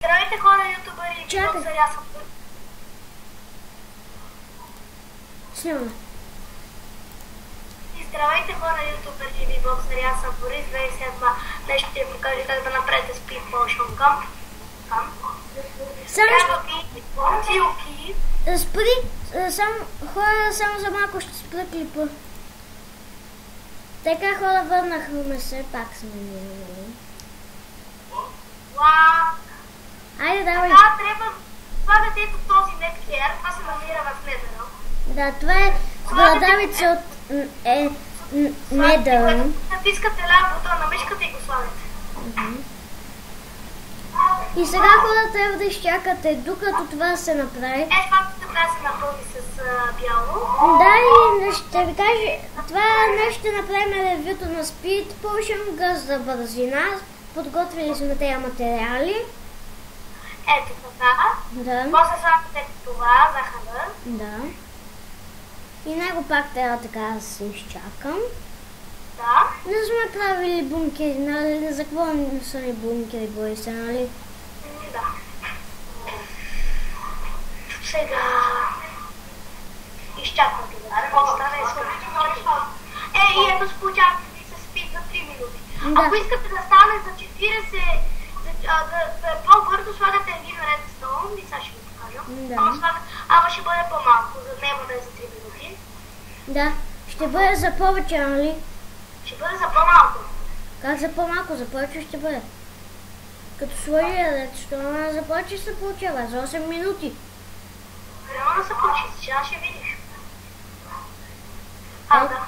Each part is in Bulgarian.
Здравейте хора, ютубъри, Боксър, аз съм Борис. Снимаме. И здравейте хора, ютубъри, Боксър, аз съм Борис. 2007 днес ще ви покажа как да направите Speed Motion Cam. Трябва ви бутилки. Спри, хора, само за малко ще спра клипа. Така хора, върнахме се, пак сме минали. Айде, давай. Така, трябва да слагате ето този Netgear, това се намира в Nether. Да, това е брадавица от Nether. Натискате ляв бутон на мишката и го слагате. И сега хора трябва да изчакате, докато това се направи. Това трябва да се напълни с бяло. Да, и ще ви кажа, това нещо ще направим ревюто на Speed Potion Gas за бързина. Подготвили сме тези материали. Ето така. Да. После слагате това, захара. Да. И него пак трябва така да се изчакам. Да. Не сме правили бункери, нали? За какво не са ни бункери, Бориса, нали? Да. Сега... изчаквате да стане и ето се получава с Speed за 3 минути. Да. Ако искате да стане за 40, да е по-бързо, слагате един редстоун и сега ще ви покажа. Да. Ама ще бъде по-малко, няма да е за 3 минути. Да, ще бъде за повече, нали? Ще бъде за по-малко. Как за по-малко? За повече ще бъде. Като сложи редстоун, за повече се получава, за 8 минути. Няма да се получи, сега ще видиш. Да.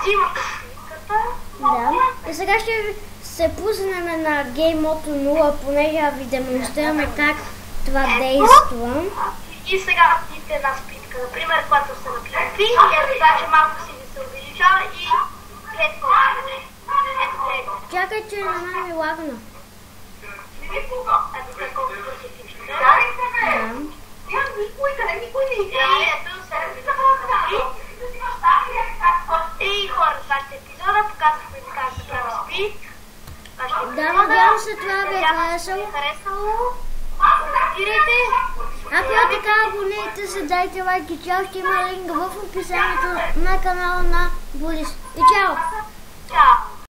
Взимате сликата. Да. И сега ще се пуснем на Game Mode 0, понеже ви демонстрираме как това действа. И сега видите една спитка, например, когато се наклепи, и ето така, че малко си ви се увеличава и след това. Чакай, че на мен ми лагна. Ето така колко бързо тичате. Да. Никой не иде. Ето се и хора, следващия епизода показахме ви как да прави спид. Да, надявам се това ви е харесало. Коментирайте. Ако е така, абонирайте се, дайте лайк и чао. Ще има линк в описанието на канала на Борис. И чао! Чао!